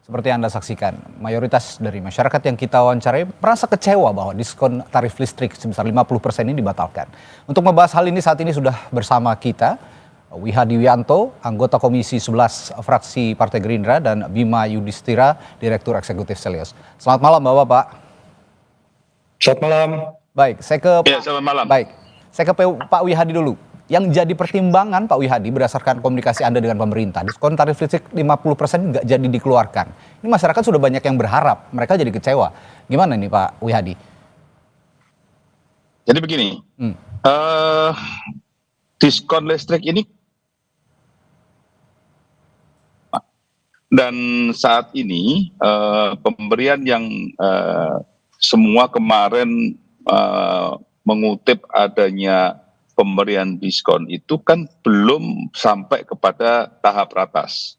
Seperti yang Anda saksikan, mayoritas dari masyarakat yang kita wawancarai merasa kecewa bahwa diskon tarif listrik sebesar 50% ini dibatalkan. Untuk membahas hal ini saat ini sudah bersama kita Wihadi Wianto, anggota Komisi 11 fraksi Partai Gerindra, dan Bima Yudhistira, Direktur Eksekutif Selyos. Selamat malam Bapak-Bapak. Selamat malam. Baik, selamat malam. Baik, saya ke Pak Wihadi dulu. Yang jadi pertimbangan Pak Wihadi berdasarkan komunikasi Anda dengan pemerintah, diskon tarif listrik 50% nggak jadi dikeluarkan. Ini masyarakat sudah banyak yang berharap, mereka jadi kecewa. Gimana nih Pak Wihadi? Jadi begini, diskon listrik ini dan saat ini pemberian yang semua kemarin mengutip adanya pemberian diskon itu kan belum sampai kepada tahap ratas.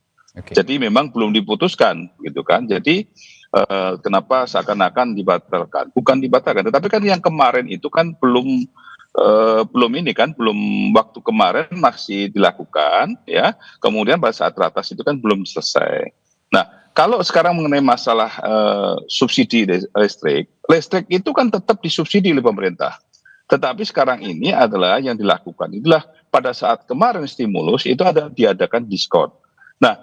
Jadi memang belum diputuskan gitu kan. Jadi kenapa seakan-akan dibatalkan? Bukan dibatalkan, tetapi kan yang kemarin itu kan belum ini kan, belum waktu kemarin masih dilakukan ya. Kemudian pada saat ratas itu kan belum selesai. Nah, kalau sekarang mengenai masalah subsidi listrik itu kan tetap disubsidi oleh pemerintah. Tetapi sekarang ini adalah yang dilakukan itulah pada saat kemarin stimulus itu diadakan diskon. Nah,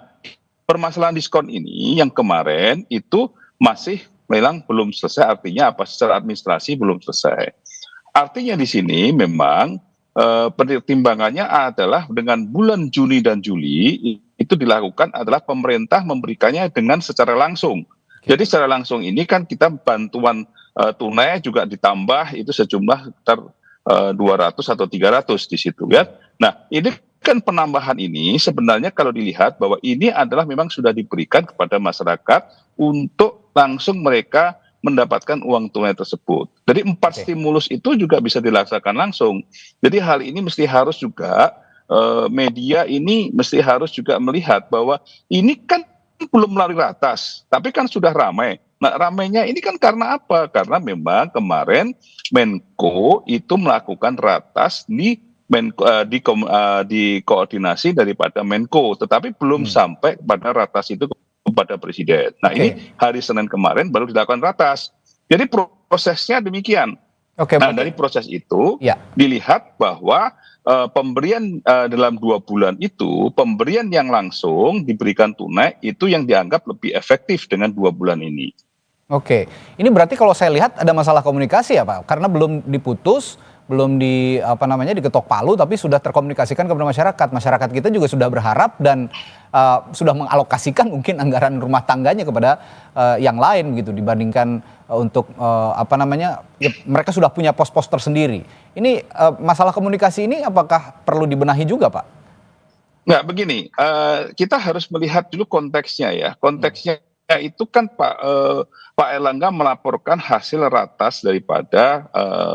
permasalahan diskon ini yang kemarin itu masih memang belum selesai, artinya apa? Secara administrasi belum selesai. Artinya di sini memang pertimbangannya adalah dengan bulan Juni dan Juli itu dilakukan adalah pemerintah memberikannya dengan secara langsung. Jadi secara langsung ini kan kita bantuan tunai juga ditambah itu sejumlah sekitar 200 atau 300 di situ ya. Nah, ini kan penambahan ini sebenarnya kalau dilihat bahwa ini adalah memang sudah diberikan kepada masyarakat untuk langsung mereka mendapatkan uang tunai tersebut. Jadi 4 stimulus itu juga bisa dilaksanakan langsung. Jadi hal ini mesti harus juga media ini mesti harus juga melihat bahwa ini kan belum melalui ratas, tapi kan sudah ramai. Nah, ramainya ini kan karena apa? Karena memang kemarin Menko itu melakukan ratas di koordinasi daripada Menko, tetapi belum sampai pada ratas itu kepada Presiden. Nah, ini hari Senin kemarin baru dilakukan ratas. Jadi prosesnya demikian. Nah, dari proses itu dilihat bahwa pemberian dalam 2 bulan itu, pemberian yang langsung diberikan tunai itu yang dianggap lebih efektif dengan 2 bulan ini. Oke, ini berarti kalau saya lihat ada masalah komunikasi ya Pak, karena belum diputus, belum diketok palu, tapi sudah terkomunikasikan kepada masyarakat. Masyarakat kita juga sudah berharap dan sudah mengalokasikan mungkin anggaran rumah tangganya kepada yang lain begitu dibandingkan untuk ya, mereka sudah punya pos-pos tersendiri. Ini masalah komunikasi ini apakah perlu dibenahi juga Pak? Nggak, begini, kita harus melihat dulu konteksnya ya. Konteksnya itu kan Pak Erlangga melaporkan hasil ratas daripada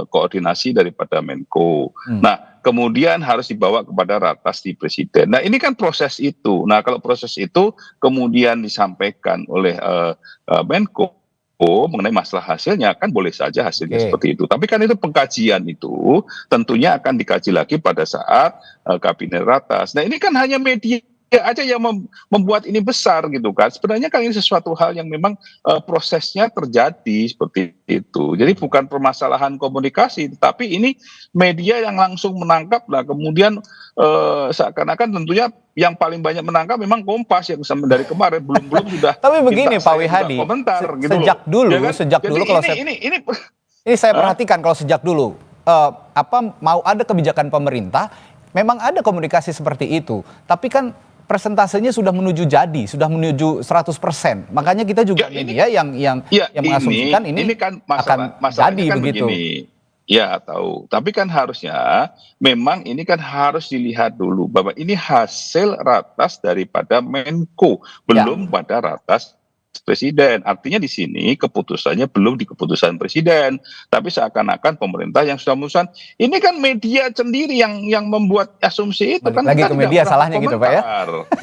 koordinasi daripada Menko. Nah, kemudian harus dibawa kepada ratas di Presiden. Nah, ini kan proses itu. Nah, kalau proses itu kemudian disampaikan oleh Menko mengenai masalah hasilnya, kan boleh saja hasilnya seperti itu. Tapi kan itu pengkajian itu tentunya akan dikaji lagi pada saat kabinet ratas. Nah, ini kan hanya media aja yang membuat ini besar gitu kan. Sebenarnya kan ini sesuatu hal yang memang prosesnya terjadi seperti itu. Jadi bukan permasalahan komunikasi, tetapi ini media yang langsung menangkap lah. Kemudian seakan-akan tentunya yang paling banyak menangkap memang Kompas yang dari kemarin belum sudah. Tapi begini Pak Wihadi, gitu sejak dulu, ya kan? sejak dulu kalau ini saya perhatikan kalau sejak dulu mau ada kebijakan pemerintah, memang ada komunikasi seperti itu. Tapi kan persentasenya sudah menuju 100%. Makanya kita juga media yang mengasumsikan ini kan akan jadi kan begitu. Begini. Ya, tahu. Tapi kan harusnya memang ini kan harus dilihat dulu bahwa ini hasil ratas daripada Menko, belum pada ratas Presiden. Artinya di sini keputusannya belum di keputusan Presiden, tapi seakan-akan pemerintah yang sudah memutuskan. Ini kan media sendiri yang membuat asumsi itu. Kan lagi ke media salahnya gitu Pak ya.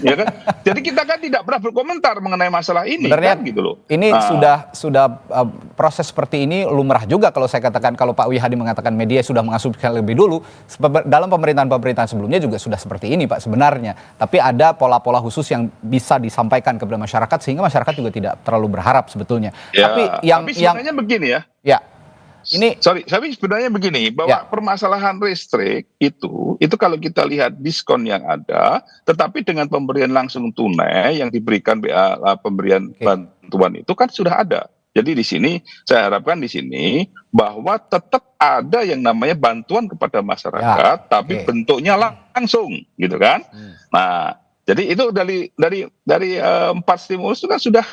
Ya kan? Jadi kita kan tidak pernah berkomentar mengenai masalah ini. Sebenarnya kan, gitu loh. Ini sudah proses seperti ini lumrah juga kalau saya katakan, kalau Pak Wihadi mengatakan media sudah mengasumsikan lebih dulu. Dalam pemerintahan sebelumnya juga sudah seperti ini Pak sebenarnya. Tapi ada pola-pola khusus yang bisa disampaikan kepada masyarakat sehingga masyarakat juga tidak terlalu berharap sebetulnya. Ya, Tapi sebenarnya begini ya. ya ini Tapi sebenarnya begini, bahwa permasalahan listrik itu kalau kita lihat diskon yang ada, tetapi dengan pemberian langsung tunai yang diberikan pemberian bantuan itu kan sudah ada. Jadi di sini saya harapkan di sini bahwa tetap ada yang namanya bantuan kepada masyarakat, tapi bentuknya langsung, gitu kan? Nah, jadi itu dari 4 stimulus itu kan sudah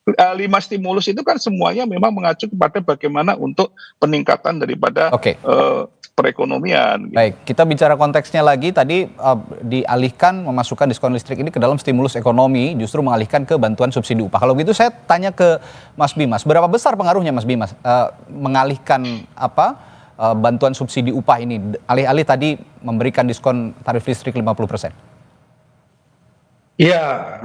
5 stimulus itu kan semuanya memang mengacu kepada bagaimana untuk peningkatan daripada perekonomian. Gitu. Baik, kita bicara konteksnya lagi. Tadi dialihkan memasukkan diskon listrik ini ke dalam stimulus ekonomi, justru mengalihkan ke bantuan subsidi upah. Kalau gitu saya tanya ke Mas Bimas, berapa besar pengaruhnya Mas Bimas mengalihkan bantuan subsidi upah ini? Alih-alih tadi memberikan diskon tarif listrik 50%. Ya,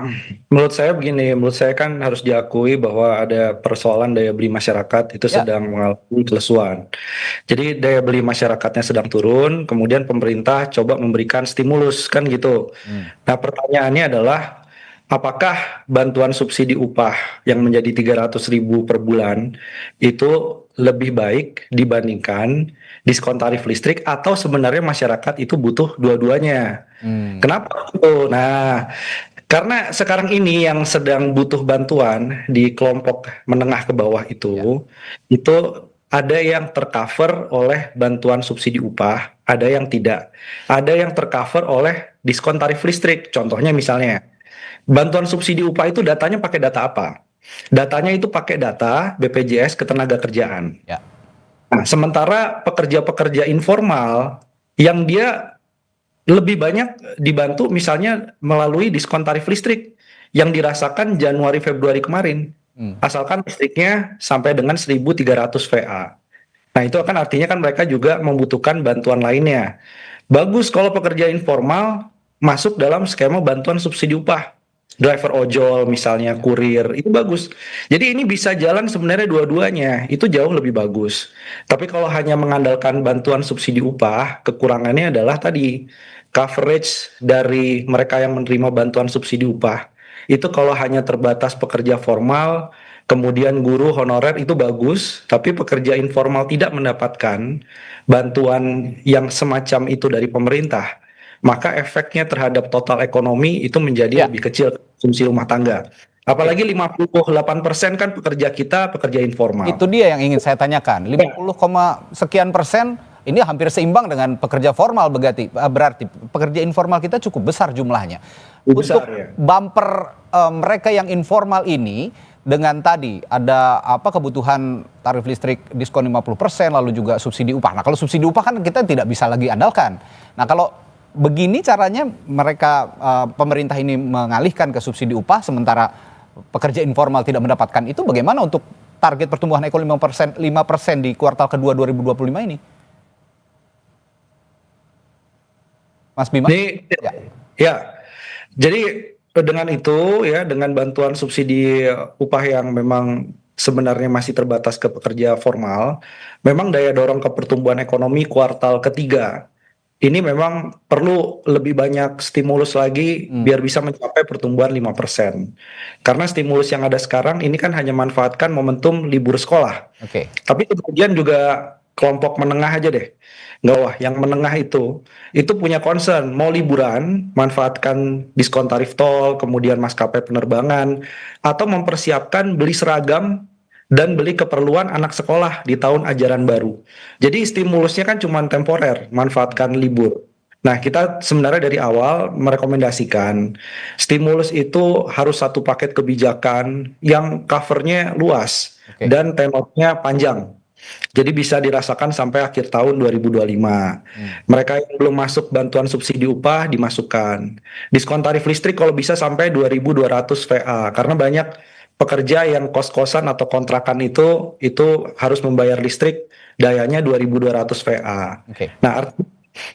menurut saya begini, menurut saya kan harus diakui bahwa ada persoalan daya beli masyarakat itu sedang mengalami kelesuan. Jadi daya beli masyarakatnya sedang turun, kemudian pemerintah coba memberikan stimulus kan gitu. Nah pertanyaannya adalah apakah bantuan subsidi upah yang menjadi 300.000 per bulan itu lebih baik dibandingkan diskon tarif listrik atau sebenarnya masyarakat itu butuh dua-duanya? Kenapa itu? Nah, karena sekarang ini yang sedang butuh bantuan di kelompok menengah ke bawah itu ada yang tercover oleh bantuan subsidi upah, ada yang tidak. Ada yang tercover oleh diskon tarif listrik. Contohnya misalnya, bantuan subsidi upah itu datanya pakai data apa? Datanya itu pakai data BPJS Ketenagakerjaan. Nah, sementara pekerja-pekerja informal yang dia lebih banyak dibantu misalnya melalui diskon tarif listrik yang dirasakan Januari Februari kemarin. Asalkan listriknya sampai dengan 1.300 VA. Nah, itu akan artinya kan mereka juga membutuhkan bantuan lainnya. Bagus kalau pekerja informal masuk dalam skema bantuan subsidi upah. Driver ojol misalnya, kurir, itu bagus. Jadi ini bisa jalan sebenarnya dua-duanya, itu jauh lebih bagus. Tapi kalau hanya mengandalkan bantuan subsidi upah, kekurangannya adalah tadi, coverage dari mereka yang menerima bantuan subsidi upah. Itu kalau hanya terbatas pekerja formal, kemudian guru honorer itu bagus, tapi pekerja informal tidak mendapatkan bantuan yang semacam itu dari pemerintah, maka efeknya terhadap total ekonomi itu menjadi lebih kecil konsumsi rumah tangga. Apalagi 58% kan pekerja kita pekerja informal. Itu dia yang ingin saya tanyakan. 50, sekian persen ini hampir seimbang dengan pekerja formal, berarti pekerja informal kita cukup besar jumlahnya. Untuk bumper mereka yang informal ini dengan tadi ada kebutuhan tarif listrik diskon 50%, lalu juga subsidi upah. Nah, kalau subsidi upah kan kita tidak bisa lagi andalkan. Nah, kalau begini caranya mereka pemerintah ini mengalihkan ke subsidi upah sementara pekerja informal tidak mendapatkan, itu bagaimana untuk target pertumbuhan ekonomi 5% di kuartal kedua 2025 ini? Mas Bima? Ya. Jadi dengan itu ya, dengan bantuan subsidi upah yang memang sebenarnya masih terbatas ke pekerja formal, memang daya dorong ke pertumbuhan ekonomi kuartal ketiga ini memang perlu lebih banyak stimulus lagi biar bisa mencapai pertumbuhan 5%. Karena stimulus yang ada sekarang ini kan hanya manfaatkan momentum libur sekolah. Tapi kemudian juga kelompok menengah aja deh. Yang menengah itu punya concern, mau liburan, manfaatkan diskon tarif tol, kemudian maskapai penerbangan, atau mempersiapkan beli seragam dan beli keperluan anak sekolah di tahun ajaran baru. Jadi stimulusnya kan cuma temporer, manfaatkan libur. Nah, kita sebenarnya dari awal merekomendasikan stimulus itu harus satu paket kebijakan yang covernya luas dan tenornya panjang. Jadi bisa dirasakan sampai akhir tahun 2025. Mereka yang belum masuk bantuan subsidi upah dimasukkan. Diskon tarif listrik kalau bisa sampai 2.200 VA, karena banyak pekerja yang kos-kosan atau kontrakan itu harus membayar listrik dayanya 2.200 VA. Nah,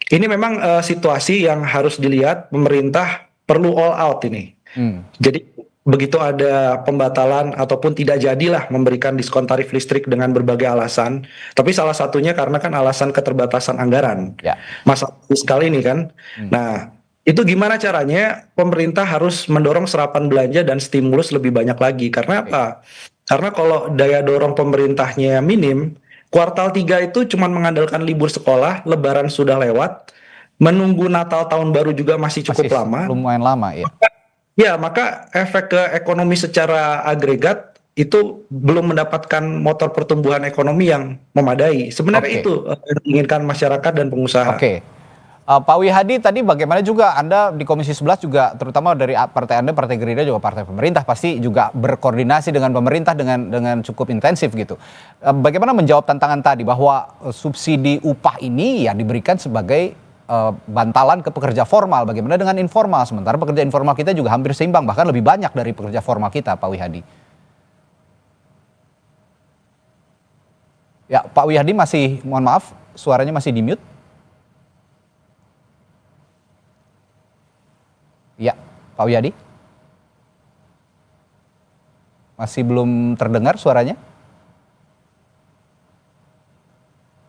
ini memang situasi yang harus dilihat, pemerintah perlu all out ini. Jadi begitu ada pembatalan ataupun tidak jadilah memberikan diskon tarif listrik dengan berbagai alasan, tapi salah satunya karena kan alasan keterbatasan anggaran. Masalah fiskal ini kan. Nah, Itu gimana caranya pemerintah harus mendorong serapan belanja dan stimulus lebih banyak lagi. Karena Oke. apa? Karena kalau daya dorong pemerintahnya minim, kuartal 3 itu cuma mengandalkan libur sekolah, lebaran sudah lewat, menunggu Natal tahun baru juga masih Masih cukup lama. lumayan lama ya. Ya, maka efek ke ekonomi secara agregat itu belum mendapatkan motor pertumbuhan ekonomi yang memadai. Sebenarnya Oke. itu yang diinginkan masyarakat dan pengusaha. Oke. Pak Wihadi tadi bagaimana juga Anda di Komisi 11 juga terutama dari partai Anda, Partai Gerindra juga partai pemerintah pasti juga berkoordinasi dengan pemerintah dengan cukup intensif gitu. Bagaimana menjawab tantangan tadi bahwa subsidi upah ini ya diberikan sebagai bantalan ke pekerja formal. Bagaimana dengan informal? Sementara pekerja informal kita juga hampir seimbang bahkan lebih banyak dari pekerja formal kita, Pak Wihadi. Ya, Pak Wihadi masih, mohon maaf, suaranya masih di mute. Ya, Pak Wiyadi? Masih belum terdengar suaranya?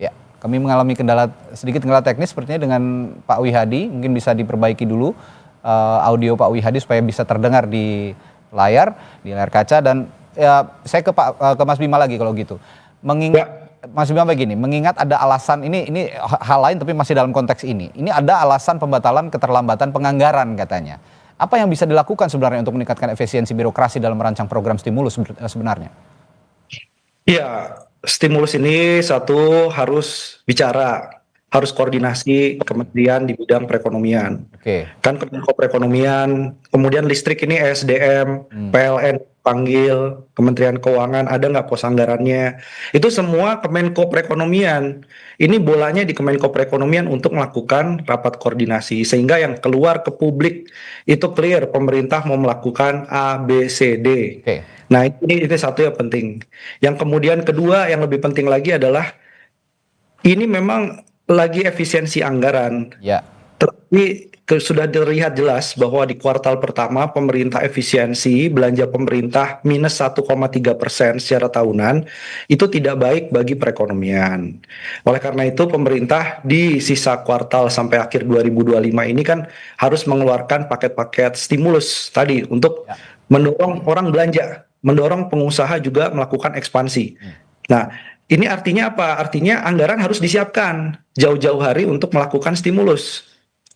Ya, kami mengalami sedikit kendala teknis sepertinya dengan Pak Wihadi. Mungkin bisa diperbaiki dulu audio Pak Wihadi supaya bisa terdengar di layar kaca. Dan ya, saya ke Mas Bima lagi kalau gitu. Mas Bima begini, mengingat ada alasan ini hal lain tapi masih dalam konteks ini. Ini ada alasan pembatalan keterlambatan penganggaran katanya. Apa yang bisa dilakukan sebenarnya untuk meningkatkan efisiensi birokrasi dalam merancang program stimulus sebenarnya? Ya, stimulus ini satu harus bicara, harus koordinasi kementerian di bidang perekonomian. Oke. Kan Kemenko Perekonomian, kemudian listrik ini SDM, PLN panggil, Kementerian Keuangan ada nggak pos anggarannya. Itu semua Kemenko Perekonomian. Ini bolanya di Kemenko Perekonomian untuk melakukan rapat koordinasi. Sehingga yang keluar ke publik itu clear, pemerintah mau melakukan A, B, C, D. Oke. Nah ini satu yang penting. Yang kemudian kedua yang lebih penting lagi adalah ini memang lagi efisiensi anggaran. Ya. Tapi sudah terlihat jelas bahwa di kuartal pertama pemerintah efisiensi belanja pemerintah minus 1,3% secara tahunan itu tidak baik bagi perekonomian. Oleh karena itu pemerintah di sisa kuartal sampai akhir 2025 ini kan harus mengeluarkan paket-paket stimulus tadi untuk mendorong orang belanja, mendorong pengusaha juga melakukan ekspansi. Nah, ini artinya apa? Artinya anggaran harus disiapkan jauh-jauh hari untuk melakukan stimulus.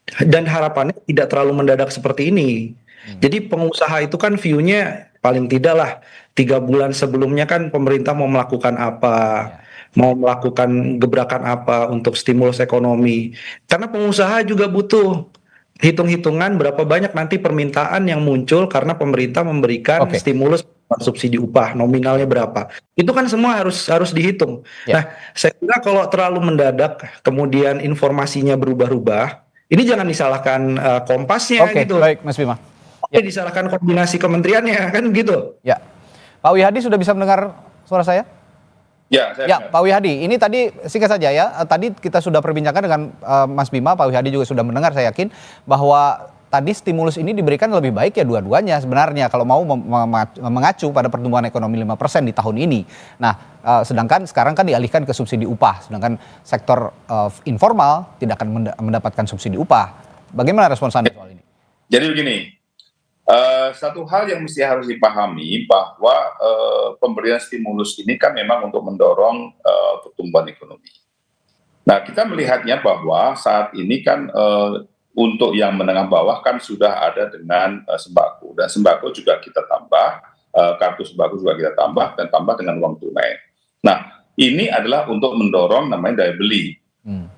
Dan harapannya tidak terlalu mendadak seperti ini. Jadi pengusaha itu kan view-nya paling tidak lah 3 bulan sebelumnya kan pemerintah mau melakukan apa, mau melakukan gebrakan apa untuk stimulus ekonomi. Karena pengusaha juga butuh hitung-hitungan berapa banyak nanti permintaan yang muncul karena pemerintah memberikan stimulus subsidi upah nominalnya berapa. Itu kan semua harus dihitung. Nah, saya kira kalau terlalu mendadak kemudian informasinya berubah-ubah, ini jangan disalahkan Kompasnya gitu. Baik, Mas Bima. Disalahkan koordinasi kementeriannya kan gitu. Ya, Pak Wihadi sudah bisa mendengar suara saya? Ya, Pak Wihadi, ini tadi singkat saja ya. Tadi kita sudah perbincangkan dengan Mas Bima, Pak Wihadi juga sudah mendengar saya yakin bahwa tadi stimulus ini diberikan lebih baik ya dua-duanya sebenarnya kalau mau mengacu pada pertumbuhan ekonomi 5% di tahun ini. Nah, sedangkan sekarang kan dialihkan ke subsidi upah, sedangkan sektor informal tidak akan mendapatkan subsidi upah. Bagaimana respons Anda soal ini? Jadi begini, satu hal yang mesti harus dipahami bahwa pemberian stimulus ini kan memang untuk mendorong pertumbuhan ekonomi. Nah, kita melihatnya bahwa saat ini kan untuk yang menengah bawah kan sudah ada dengan sembako, dan sembako juga kita tambah, kartu sembako juga kita tambah, dan tambah dengan uang tunai. Nah, ini adalah untuk mendorong namanya daya beli.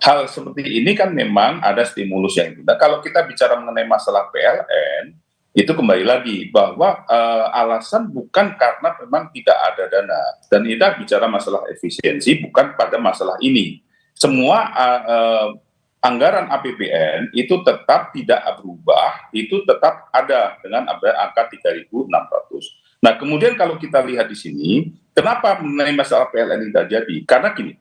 Hal seperti ini kan memang ada stimulus yang itu. Nah, kalau kita bicara mengenai masalah PLN, itu kembali lagi bahwa alasan bukan karena memang tidak ada dana, dan kita bicara masalah efisiensi bukan pada masalah ini. Semua anggaran APBN itu tetap tidak berubah, itu tetap ada dengan angka 3.600. Nah, kemudian kalau kita lihat di sini, kenapa mengenai masalah PLN tidak jadi? Karena gini,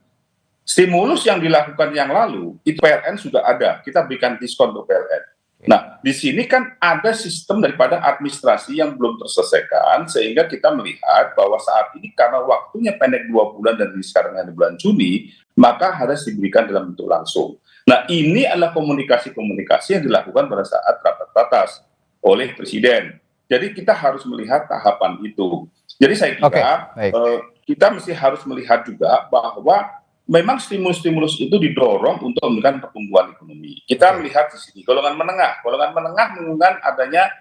stimulus yang dilakukan yang lalu, itu PLN sudah ada, kita berikan diskon untuk PLN. Nah, di sini kan ada sistem daripada administrasi yang belum terselesaikan, sehingga kita melihat bahwa saat ini karena waktunya pendek 2 bulan dan sekarang ada bulan Juni, maka harus diberikan dalam bentuk langsung. Nah, ini adalah komunikasi-komunikasi yang dilakukan pada saat rapat terbatas oleh Presiden. Jadi kita harus melihat tahapan itu. Jadi saya kira baik. kita mesti harus melihat juga bahwa memang stimulus-stimulus itu didorong untuk memberikan pertumbuhan ekonomi. Kita melihat di sini golongan menengah menginginkan adanya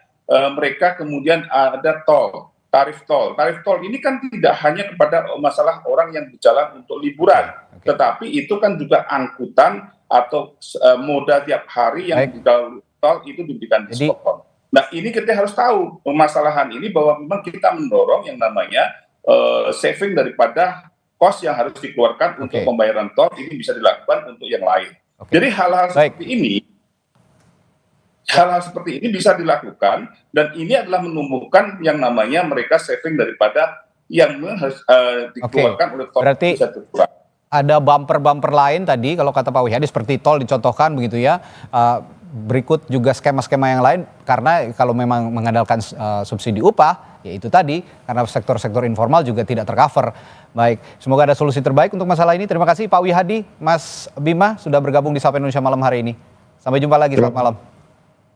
mereka kemudian ada tol, tarif tol. Tarif tol ini kan tidak hanya kepada masalah orang yang berjalan untuk liburan, tetapi itu kan juga angkutan atau moda tiap hari yang di tol itu diberikan diskon. Nah, ini kita harus tahu permasalahan ini bahwa memang kita mendorong yang namanya saving daripada kos yang harus dikeluarkan untuk pembayaran tol ini bisa dilakukan untuk yang lain. Jadi hal-hal seperti ini bisa dilakukan dan ini adalah menumbuhkan yang namanya mereka saving daripada yang harus dikeluarkan oleh tol. Berarti bisa terkurang. Ada bumper-bumper lain tadi kalau kata Pak Wihadi seperti tol dicontohkan begitu ya. Berikut juga skema-skema yang lain karena kalau memang mengandalkan subsidi upah ya itu tadi karena sektor-sektor informal juga tidak tercover. Baik, semoga ada solusi terbaik untuk masalah ini. Terima kasih Pak Wihadi, Mas Bima sudah bergabung di Sapa Indonesia malam hari ini. Sampai jumpa lagi, selamat malam.